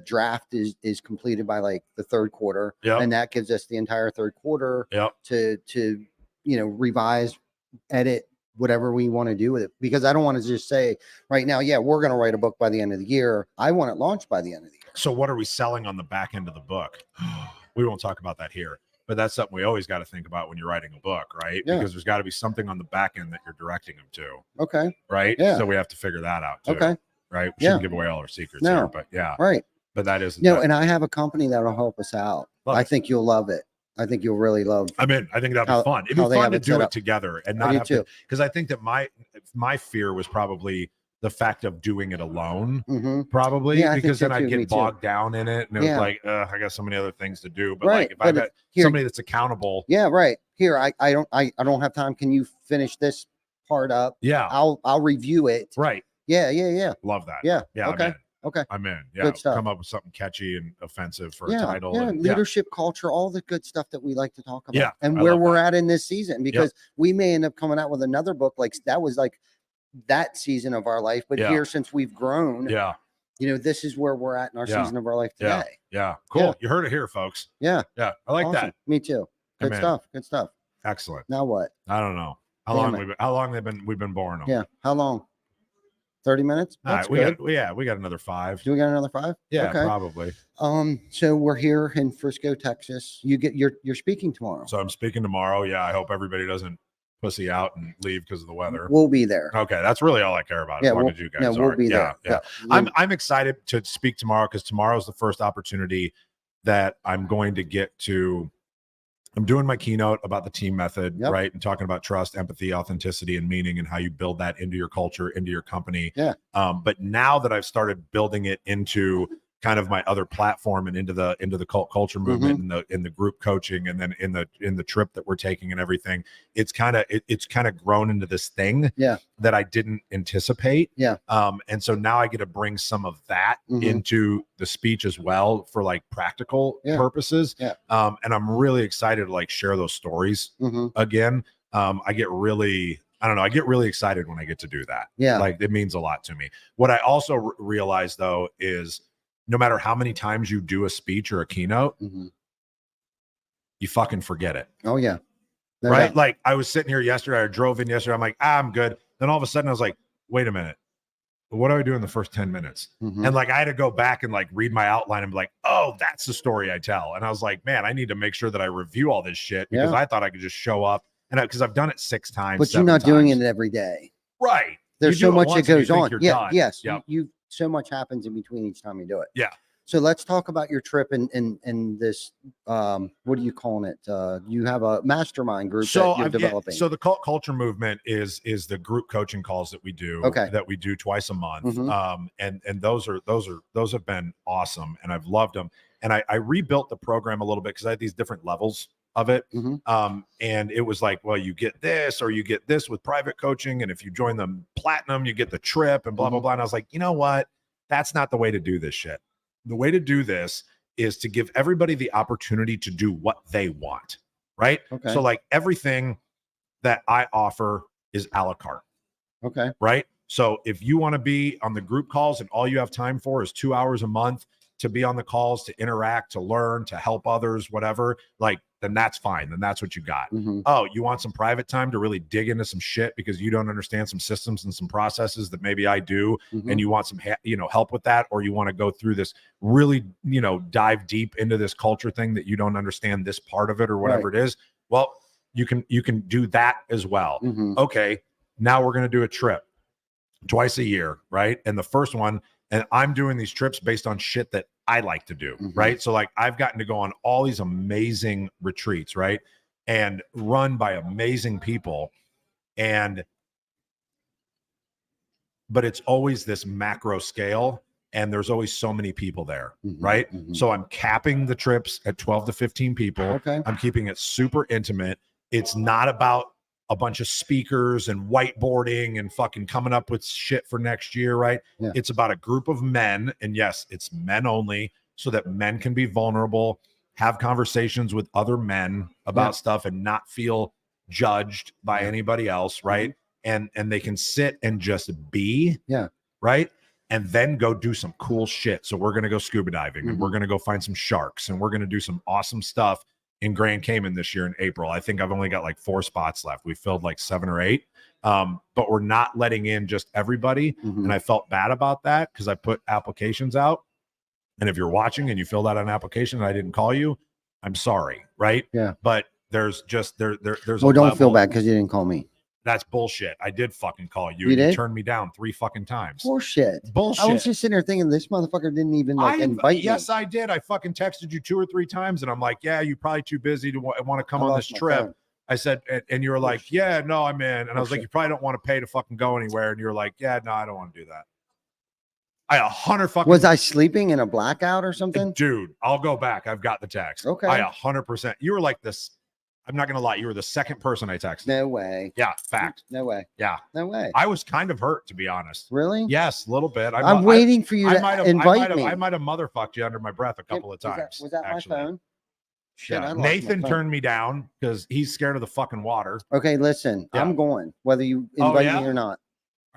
Speaker 2: draft is completed by like the third quarter.
Speaker 1: Yep.
Speaker 2: And that gives us the entire third quarter.
Speaker 1: Yep.
Speaker 2: To revise, edit, whatever we want to do with it, because I don't want to just say right now, yeah, we're going to write a book by the end of the year. I want it launched by the end of the year.
Speaker 1: So what are we selling on the back end of the book? We won't talk about that here, but that's something we always got to think about when you're writing a book, right?
Speaker 2: Yeah.
Speaker 1: Because there's got to be something on the back end that you're directing them to.
Speaker 2: Okay.
Speaker 1: Right.
Speaker 2: Yeah.
Speaker 1: So we have to figure that out too.
Speaker 2: Okay.
Speaker 1: Right. We shouldn't give away all our secrets here, but yeah.
Speaker 2: Right.
Speaker 1: But that is
Speaker 2: and I have a company that'll help us out. I think you'll love it. I think you'll really love.
Speaker 1: I mean, I think that'd be fun. It'd be fun to do it together and not have to, because I think that my fear was probably the fact of doing it alone, probably, because then I'd get bogged down in it, and it was like, I got so many other things to do. But like, if I got somebody that's accountable,
Speaker 2: right here, I don't have time. Can you finish this part up?
Speaker 1: Yeah,
Speaker 2: I'll review it.
Speaker 1: Right.
Speaker 2: Yeah.
Speaker 1: Love that.
Speaker 2: Yeah.
Speaker 1: Okay.
Speaker 2: Okay.
Speaker 1: I'm in. Yeah.
Speaker 2: Good stuff.
Speaker 1: Come up with something catchy and offensive for a title.
Speaker 2: Yeah. Leadership, culture, all the good stuff that we like to talk about.
Speaker 1: Yeah.
Speaker 2: And where we're at in this season, because we may end up coming out with another book like that was like that season of our life. But here, since we've grown, this is where we're at in our season of our life
Speaker 1: Yeah.
Speaker 2: today.
Speaker 1: Yeah. Cool.
Speaker 2: Yeah.
Speaker 1: You heard it here, folks.
Speaker 2: Yeah.
Speaker 1: Yeah. I like
Speaker 2: Awesome.
Speaker 1: that.
Speaker 2: Me too. Good
Speaker 1: Amen.
Speaker 2: stuff. Good stuff.
Speaker 1: Excellent.
Speaker 2: Now what?
Speaker 1: I don't know. How long we've been boring them?
Speaker 2: Yeah. How long? 30 minutes? That's good.
Speaker 1: We got another 5.
Speaker 2: Do we got another 5?
Speaker 1: Yeah,
Speaker 2: okay.
Speaker 1: Probably.
Speaker 2: So we're here in Frisco, Texas. You're speaking tomorrow.
Speaker 1: So I'm speaking tomorrow. Yeah, I hope everybody doesn't pussy out and leave because of the weather.
Speaker 2: We'll be there.
Speaker 1: Okay, that's really all I care about.
Speaker 2: Yeah,
Speaker 1: as long as you guys
Speaker 2: we'll
Speaker 1: are.
Speaker 2: be there.
Speaker 1: Yeah. I'm excited to speak tomorrow because tomorrow's the first opportunity that I'm going to get to. I'm doing my keynote about the team method, right? And talking about trust, empathy, authenticity, and meaning, and how you build that into your culture, into your company.
Speaker 2: Yeah.
Speaker 1: But now that I've started building it into kind of my other platform and into the cult culture movement and in the group coaching, and then in the trip that we're taking and everything, it's kind of grown into this thing that I didn't anticipate.
Speaker 2: Yeah.
Speaker 1: And so now I get to bring some of that into the speech as well for like practical purposes.
Speaker 2: Yeah.
Speaker 1: And I'm really excited to like share those stories again. I get really excited when I get to do that.
Speaker 2: Yeah.
Speaker 1: Like it means a lot to me. What I also realize though is no matter how many times you do a speech or a keynote, you fucking forget it.
Speaker 2: Oh yeah.
Speaker 1: Right. Like I was sitting here yesterday, I drove in yesterday. I'm like, I'm good. Then all of a sudden I was like, wait a minute. What do I do in the first 10 minutes? And like, I had to go back and like read my outline and be like, oh, that's the story I tell. And I was like, man, I need to make sure that I review all this shit because I thought I could just show up and because I've done it 6 times.
Speaker 2: But you're not doing it every day.
Speaker 1: Right.
Speaker 2: There's so much that goes on. Yeah.
Speaker 1: Done.
Speaker 2: Yes. Yep. You so much happens in between each time you do it.
Speaker 1: Yeah.
Speaker 2: So let's talk about your trip in this. What are you calling it? You have a mastermind group that you're developing.
Speaker 1: So the cult culture movement is the group coaching calls that we do. That we do twice a month. And those have been awesome, and I've loved them. And I rebuilt the program a little bit because I had these different levels of it. And it was like, well, you get this or you get this with private coaching, and if you join the platinum, you get the trip and blah blah blah. And I was like, you know what? That's not the way to do this shit. The way to do this is to give everybody the opportunity to do what they want, right? So like everything that I offer is a la carte. Right? So if you want to be on the group calls and all you have time for is 2 hours a month to be on the calls, to interact, to learn, to help others, whatever, like, then that's fine. Then that's what you got. Oh, you want some private time to really dig into some shit because you don't understand some systems and some processes that maybe I do, and you want some, help with that, or you want to go through this really, dive deep into this culture thing that you don't understand this part of it or whatever it is. Well, you can do that as well. Okay, now we're going to do a trip twice a year, right? And the first one, and I'm doing these trips based on shit that I like to do, right? So like I've gotten to go on all these amazing retreats, right? And run by amazing people. But it's always this macro scale, and there's always so many people there, right? So I'm capping the trips at 12 to 15 people. I'm keeping it super intimate. It's not about a bunch of speakers and whiteboarding and fucking coming up with shit for next year, right? It's about a group of men, and yes, it's men only, so that men can be vulnerable, have conversations with other men about stuff and not feel judged by anybody else, right? And they can sit and just be, right? And then go do some cool shit. So we're going to go scuba diving, and we're going to go find some sharks, and we're going to do some awesome stuff in Grand Cayman this year in April. I think I've only got like 4 spots left. We filled like 7 or 8. But we're not letting in just everybody. And I felt bad about that because I put applications out. And if you're watching and you filled out an application and I didn't call you, I'm sorry. Right.
Speaker 2: Yeah.
Speaker 1: But there's just there's
Speaker 2: well, don't feel bad because you didn't call me.
Speaker 1: That's bullshit. I did fucking call you.
Speaker 2: You did?
Speaker 1: You turned me down 3 fucking times.
Speaker 2: Bullshit.
Speaker 1: Bullshit.
Speaker 2: I was just sitting there thinking this motherfucker didn't even invite you.
Speaker 1: Yes, I did. I fucking texted you 2 or 3 times, and I'm like, yeah, you're probably too busy to want to come on this trip. Phone. I said, and you were like, yeah, no, I'm in. And I was like, you probably don't want to pay to fucking go anywhere. And you were like, yeah, no, I don't want to do that.
Speaker 2: Was I sleeping in a blackout or something?
Speaker 1: Dude, I'll go back. I've got the text.
Speaker 2: Okay.
Speaker 1: I 100%. You were like this. I'm not going to lie. You were the second person I texted.
Speaker 2: No way.
Speaker 1: Yeah. Fact.
Speaker 2: No way.
Speaker 1: Yeah.
Speaker 2: No way.
Speaker 1: I was kind of hurt, to be honest.
Speaker 2: Really?
Speaker 1: Yes. A little bit.
Speaker 2: I'm waiting for you to invite me.
Speaker 1: I might have motherfucked you under my breath a couple of times.
Speaker 2: Was that actually my phone? Shit,
Speaker 1: yeah. Nathan turned me down because he's scared of the fucking water.
Speaker 2: Okay. Listen, I'm going, whether you invite me or not.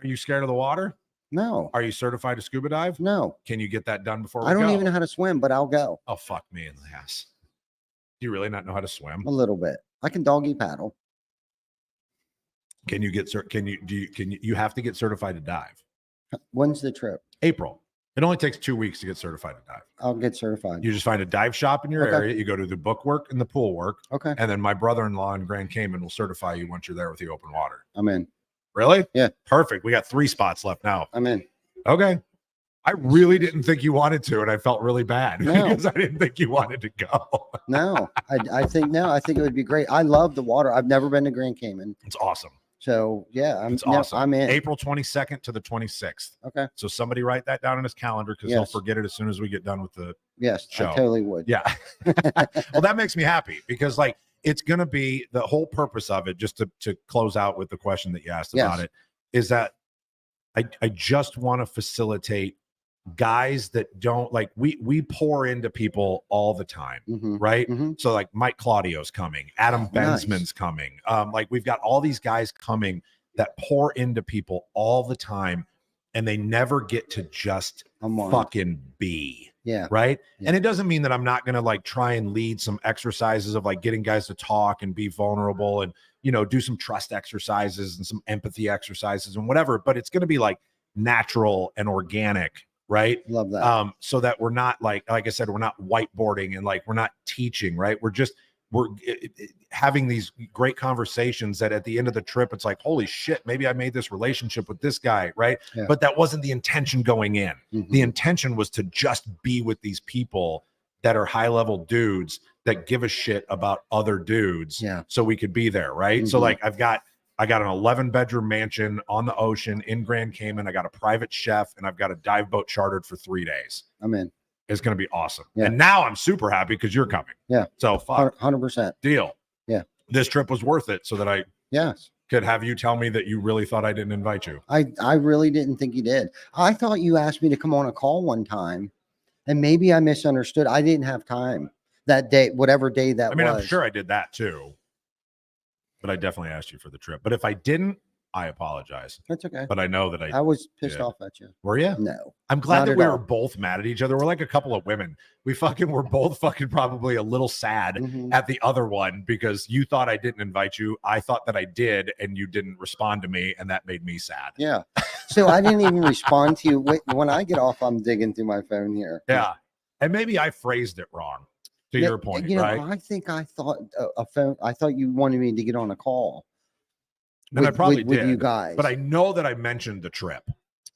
Speaker 1: Are you scared of the water?
Speaker 2: No.
Speaker 1: Are you certified to scuba dive?
Speaker 2: No.
Speaker 1: Can you get that done before we
Speaker 2: I don't
Speaker 1: go?
Speaker 2: even know how to swim, but I'll go.
Speaker 1: Oh, fuck me in the ass. Do you really not know how to swim?
Speaker 2: A little bit. I can doggy paddle.
Speaker 1: Can you get you have to get certified to dive?
Speaker 2: When's the trip?
Speaker 1: April. It only takes 2 weeks to get certified to dive.
Speaker 2: I'll get certified.
Speaker 1: You just find a dive shop in your area. You go to the book work and the pool work.
Speaker 2: Okay.
Speaker 1: And then my brother-in-law in Grand Cayman will certify you once you're there with the open water.
Speaker 2: I'm in.
Speaker 1: Really?
Speaker 2: Yeah.
Speaker 1: Perfect. We got 3 spots left now.
Speaker 2: I'm in.
Speaker 1: Okay. I really didn't think you wanted to, and I felt really bad because I didn't think you wanted to go.
Speaker 2: No, I think it would be great. I love the water. I've never been to Grand Cayman.
Speaker 1: It's awesome.
Speaker 2: So yeah,
Speaker 1: awesome.
Speaker 2: I'm in.
Speaker 1: April 22nd to the 26th.
Speaker 2: Okay.
Speaker 1: So somebody write that down in his calendar because he'll forget it as soon as we get done with the show.
Speaker 2: I totally would.
Speaker 1: Yeah. Well, that makes me happy because like it's going to be the whole purpose of it, just to close out with the question that you asked about it, is that I just want to facilitate guys that don't like we pour into people all the time, right? So like Mike Claudio's coming, Adam Bensman's coming, like we've got all these guys coming that pour into people all the time and they never get to just fucking be. Right. And it doesn't mean that I'm not going to like try and lead some exercises of like getting guys to talk and be vulnerable and, you know, do some trust exercises and some empathy exercises and whatever, but it's going to be like natural and organic. Right.
Speaker 2: Love that.
Speaker 1: So that we're not like I said, we're not whiteboarding and like, we're not teaching, right? We're having these great conversations that at the end of the trip, it's like, holy shit, maybe I made this relationship with this guy. Right. Yeah. But that wasn't the intention going in. The intention was to just be with these people that are high level dudes that give a shit about other dudes. Yeah. So we could be there. Right. So like I got an 11-bedroom mansion on the ocean in Grand Cayman. I got a private chef and I've got a dive boat chartered for 3 days.
Speaker 2: I'm in.
Speaker 1: It's going to be awesome. Yeah. And now I'm super happy because you're coming.
Speaker 2: Yeah.
Speaker 1: So fuck.
Speaker 2: 100%.
Speaker 1: Deal.
Speaker 2: Yeah.
Speaker 1: This trip was worth it so that I could have you tell me that you really thought I didn't invite you.
Speaker 2: I really didn't think you did. I thought you asked me to come on a call one time and maybe I misunderstood. I didn't have time that day, whatever day that was.
Speaker 1: I mean, I'm sure I did that too. But I definitely asked you for the trip. But if I didn't, I apologize.
Speaker 2: That's okay.
Speaker 1: But I know that
Speaker 2: I was pissed off at you.
Speaker 1: Were you?
Speaker 2: No.
Speaker 1: I'm glad that we were both mad at each other. We're like a couple of women. We fucking were both fucking probably a little sad at the other one because you thought I didn't invite you. I thought that I did, and you didn't respond to me, and that made me sad.
Speaker 2: Yeah. So I didn't even respond to you. When I get off, I'm digging through my phone here.
Speaker 1: Yeah. And maybe I phrased it wrong. To your point,
Speaker 2: you know,
Speaker 1: right?
Speaker 2: I thought a phone. I thought you wanted me to get on a call.
Speaker 1: And I probably did
Speaker 2: with you guys,
Speaker 1: but I know that I mentioned the trip.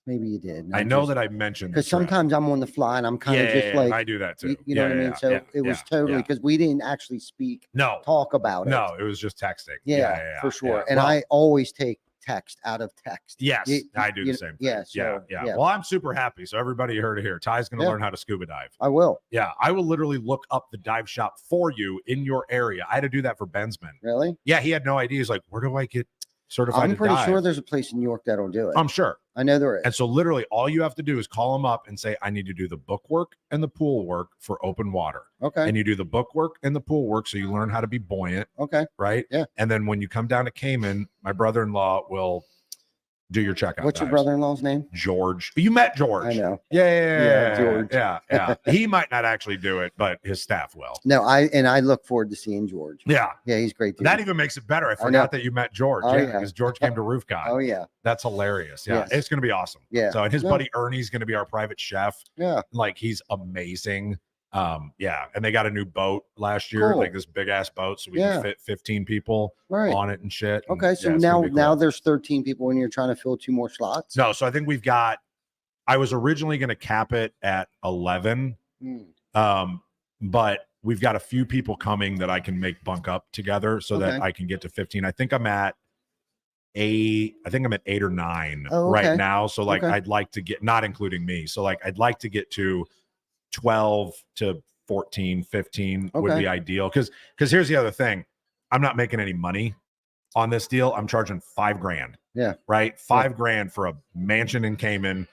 Speaker 2: Maybe you did.
Speaker 1: I know that I mentioned
Speaker 2: because sometimes I'm on the fly and I'm kind of just like
Speaker 1: I do that too.
Speaker 2: You know what I mean? So it was totally because we didn't actually speak. Talk about it.
Speaker 1: No, it was just texting.
Speaker 2: Yeah, for sure. And I always take text out of text.
Speaker 1: Yes, I do the same thing.
Speaker 2: Yeah, so,
Speaker 1: yeah. Well, I'm super happy. So everybody heard it here. Ty's going to learn how to scuba dive.
Speaker 2: I will.
Speaker 1: Yeah, I will literally look up the dive shop for you in your area. I had to do that for Bensman.
Speaker 2: Really?
Speaker 1: Yeah, he had no idea. He's like, where do I get certified?
Speaker 2: I'm pretty sure there's a place in New York that'll do it.
Speaker 1: I'm sure.
Speaker 2: I know there is.
Speaker 1: And so literally all you have to do is call them up and say, I need to do the book work and the pool work for open water.
Speaker 2: Okay.
Speaker 1: And you do the book work and the pool work so you learn how to be buoyant.
Speaker 2: Okay.
Speaker 1: Right?
Speaker 2: Yeah.
Speaker 1: And then when you come down to Cayman, my brother-in-law will do your checkout.
Speaker 2: What's your brother-in-law's name?
Speaker 1: George. You met George.
Speaker 2: I know.
Speaker 1: Yeah,
Speaker 2: George.
Speaker 1: Yeah. He might not actually do it, but his staff will.
Speaker 2: No, I look forward to seeing George.
Speaker 1: Yeah,
Speaker 2: he's great.
Speaker 1: That even makes it better. I forgot that you met George. Because George came to RoofCon.
Speaker 2: Oh yeah,
Speaker 1: that's hilarious. Yeah, it's gonna be awesome.
Speaker 2: Yeah.
Speaker 1: So and his buddy Ernie's gonna be our private chef.
Speaker 2: Yeah,
Speaker 1: like he's amazing. Yeah, and they got a new boat last year, like this big ass boat, so we can fit 15 people on it and shit.
Speaker 2: Okay,
Speaker 1: and,
Speaker 2: so now there's 13 people and you're trying to fill 2 more slots.
Speaker 1: No, so I think we've got. I was originally going to cap it at 11, but we've got a few people coming that I can make bunk up together so that I can get to 15. I think I'm at 8. I think I'm at 8 or 9 right now. So like I'd like to get, not including me. So like I'd like to get to 12 to 14, 15 would be ideal. Because here's the other thing. I'm not making any money on this deal. I'm charging $5,000.
Speaker 2: Yeah.
Speaker 1: Right. $5,000 for a mansion in Cayman,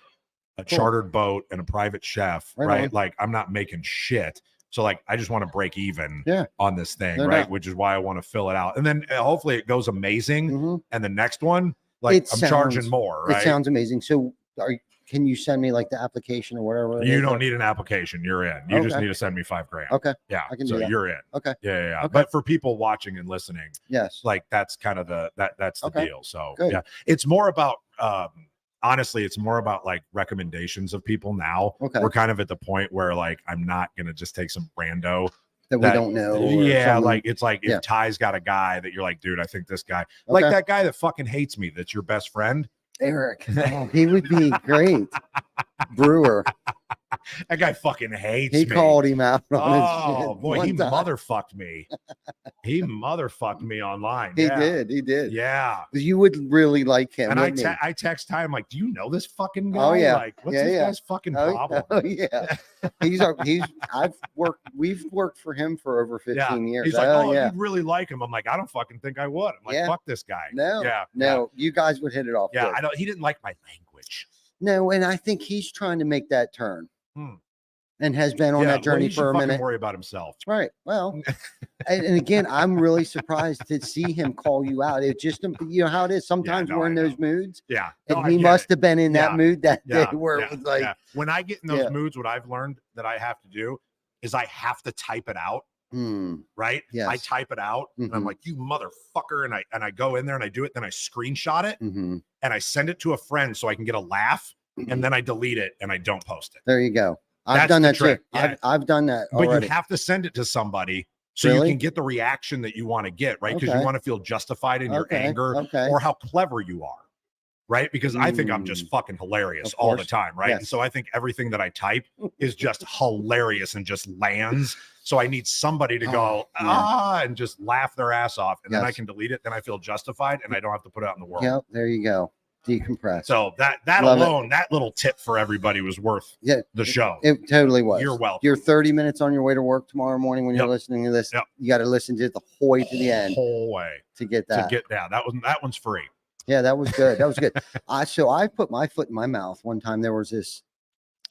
Speaker 1: a chartered boat, and a private chef. Right. Like I'm not making shit. So like I just want to break even on this thing. Right. Which is why I want to fill it out. And then hopefully it goes amazing. And the next one, like I'm charging more. Right.
Speaker 2: It sounds amazing. So can you send me like the application or whatever?
Speaker 1: You don't need an application. You're in. You just
Speaker 2: Okay.
Speaker 1: need to send me $5,000.
Speaker 2: Okay.
Speaker 1: Yeah.
Speaker 2: I can
Speaker 1: so
Speaker 2: do that.
Speaker 1: you're in.
Speaker 2: Okay.
Speaker 1: Yeah.
Speaker 2: Okay.
Speaker 1: But for people watching and listening,
Speaker 2: Yes.
Speaker 1: like that's kind of that's the
Speaker 2: Okay.
Speaker 1: deal. So
Speaker 2: Good.
Speaker 1: yeah, it's more about honestly, it's more about like recommendations of people now.
Speaker 2: Okay.
Speaker 1: We're kind of at the point where like I'm not gonna just take some rando
Speaker 2: that we don't know.
Speaker 1: Yeah,
Speaker 2: someone,
Speaker 1: like it's like if
Speaker 2: yeah.
Speaker 1: Ty's got a guy that you're like, dude, I think this guy, like that guy that fucking hates me, that's your best friend.
Speaker 2: Eric. Oh, he would be great. Brewer.
Speaker 1: That guy fucking hates me.
Speaker 2: He called him out on his
Speaker 1: Oh
Speaker 2: shit
Speaker 1: boy, he
Speaker 2: time.
Speaker 1: motherfucked me. He motherfucked me online.
Speaker 2: He did.
Speaker 1: Yeah.
Speaker 2: You would really like him.
Speaker 1: And I text Ty, I'm like, do you know this fucking guy?
Speaker 2: Oh yeah.
Speaker 1: Like, what's this guy's fucking problem?
Speaker 2: Oh yeah. We've worked for him for over 15 years.
Speaker 1: He's like, you'd really like him. I'm like, I don't fucking think I would. I'm like, fuck this guy.
Speaker 2: No, you guys would hit it off.
Speaker 1: Yeah,
Speaker 2: good.
Speaker 1: he didn't like my language.
Speaker 2: No, and I think he's trying to make that turn. And has been on that journey for a minute.
Speaker 1: Worry about himself.
Speaker 2: Right. Well, and again, I'm really surprised to see him call you out. It just, you know how it is. Sometimes we're in those moods.
Speaker 1: Yeah.
Speaker 2: And he must have been in that mood that day where it was like,
Speaker 1: when I get in those moods, what I've learned that I have to do is I have to type it out. Right.
Speaker 2: Yes.
Speaker 1: I type it out and I'm like, you motherfucker. And I go in there and I do it. Then I screenshot it and I send it to a friend so I can get a laugh. And then I delete it and I don't post it.
Speaker 2: There you go. I've done that too.
Speaker 1: Yeah.
Speaker 2: I've done that
Speaker 1: already.
Speaker 2: But
Speaker 1: you have to send it to somebody so you can get the reaction that you want to get, right? Because you want to feel justified in your anger or how clever you are, right? Because I think I'm just fucking hilarious all the time, right?
Speaker 2: Yes.
Speaker 1: And so I think everything that I type is just hilarious and just lands. So I need somebody to go, and just laugh their ass off. And then I can delete it. Then I feel justified and I don't have to put it out in the world.
Speaker 2: Yep, there you go. Decompress.
Speaker 1: So that alone, that little tip for everybody was worth the show.
Speaker 2: It totally was.
Speaker 1: You're welcome.
Speaker 2: You're 30 minutes on your way to work tomorrow morning when you're listening to this. You got to listen to it the whole way to the end.
Speaker 1: Whole way
Speaker 2: to get that.
Speaker 1: That one's free.
Speaker 2: Yeah, that was good. That was good. So I put my foot in my mouth one time. There was this.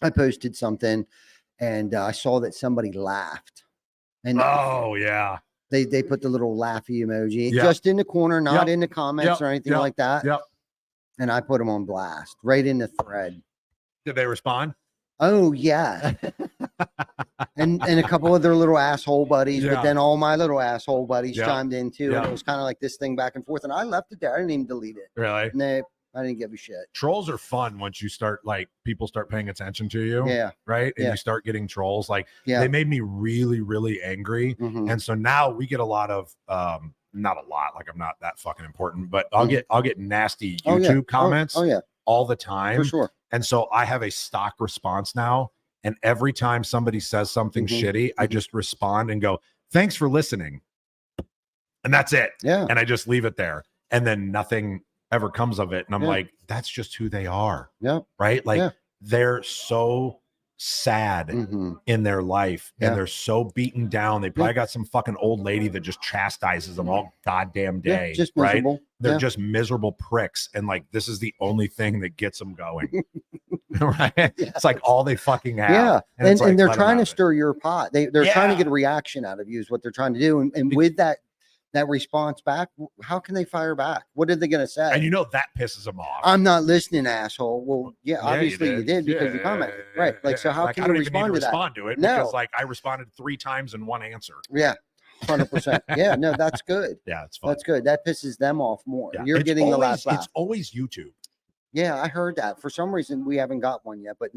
Speaker 2: I posted something, and I saw that somebody laughed. And they put the little laughy emoji just in the corner, not in the comments or anything like that.
Speaker 1: Yep.
Speaker 2: And I put them on blast right in the thread.
Speaker 1: Did they respond?
Speaker 2: Oh yeah. and a couple of their little asshole buddies, but then all my little asshole buddies chimed in too. And it was kind of like this thing back and forth. And I left it there. I didn't even delete it.
Speaker 1: Really?
Speaker 2: No, I didn't give a shit.
Speaker 1: Trolls are fun once you start, like, people start paying attention to you.
Speaker 2: Yeah.
Speaker 1: Right. And you start getting trolls. Like they made me really, really angry. And so now we get a lot of not a lot, like I'm not that fucking important, but I'll get nasty YouTube comments all the time.
Speaker 2: For sure.
Speaker 1: And so I have a stock response now. And every time somebody says something shitty, I just respond and go, thanks for listening. And that's it.
Speaker 2: Yeah.
Speaker 1: And I just leave it there. And then nothing ever comes of it. And I'm like, that's just who they are.
Speaker 2: Yeah.
Speaker 1: Right. Like they're so sad in their life and they're so beaten down. They probably got some fucking old lady that just chastises them all goddamn day.
Speaker 2: Just
Speaker 1: right.
Speaker 2: Miserable.
Speaker 1: They're just miserable pricks. And like, this is the only thing that gets them going. Right. It's like all they fucking have.
Speaker 2: Yeah. And
Speaker 1: like,
Speaker 2: they're trying to stir your pot. They're trying to get a reaction out of you is what they're trying to do. And with that response back, how can they fire back? What are they going to say?
Speaker 1: And that pisses them off.
Speaker 2: I'm not listening, asshole. Well, obviously you did because you commented. Right. Like, so how can you respond to that?
Speaker 1: Respond to it because like I responded 3 times in one answer.
Speaker 2: Yeah. 100%. Yeah, no, that's good.
Speaker 1: Yeah, it's fun.
Speaker 2: That's good. That pisses them off more. You're getting the last laugh.
Speaker 1: It's always YouTube.
Speaker 2: Yeah, I heard that. For some reason, we haven't got one yet, but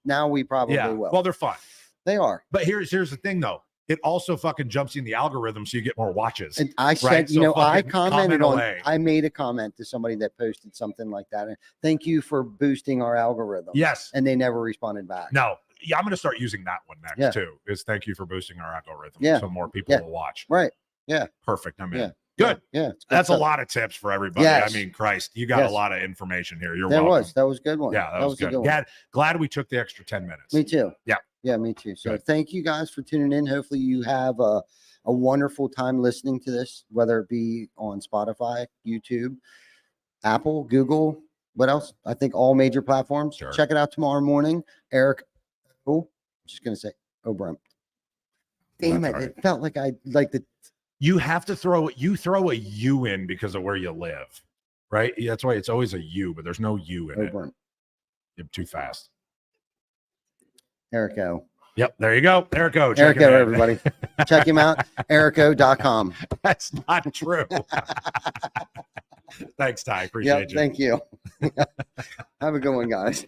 Speaker 2: now we probably will.
Speaker 1: Well, they're fun.
Speaker 2: They are.
Speaker 1: But here's the thing, though. It also fucking jumps in the algorithm, so you get more watches.
Speaker 2: And I said, I commented on. I made a comment to somebody that posted something like that, and thank you for boosting our algorithm.
Speaker 1: Yes,
Speaker 2: and they never responded back.
Speaker 1: No, I'm going to start using that one next too. Is thank you for boosting our algorithm, so more people will watch.
Speaker 2: Right. Yeah.
Speaker 1: Perfect. I'm in. Good.
Speaker 2: Yeah.
Speaker 1: That's a lot of tips for everybody. I mean, Christ, you got a lot of information here. You're welcome.
Speaker 2: That was a good one.
Speaker 1: Yeah, that was good. Glad we took the extra 10 minutes.
Speaker 2: Me too.
Speaker 1: Yeah.
Speaker 2: Yeah, me too. So thank you guys for tuning in. Hopefully you have a wonderful time listening to this, whether it be on Spotify, YouTube, Apple, Google, what else? I think all major platforms.
Speaker 1: Sure.
Speaker 2: Check it out tomorrow morning. Eric, I'm just going to say Oberembt. Damn it. It felt like I like the.
Speaker 1: You have to throw a U in because of where you live, right? That's why it's always a U, but there's no U in it. You're too fast.
Speaker 2: Eric O.
Speaker 1: Yep, there you go. Eric O.
Speaker 2: Eric O, everybody. Check him out. erico.com.
Speaker 1: That's not true. Thanks, Ty. Appreciate you.
Speaker 2: Thank you. Have a good one, guys.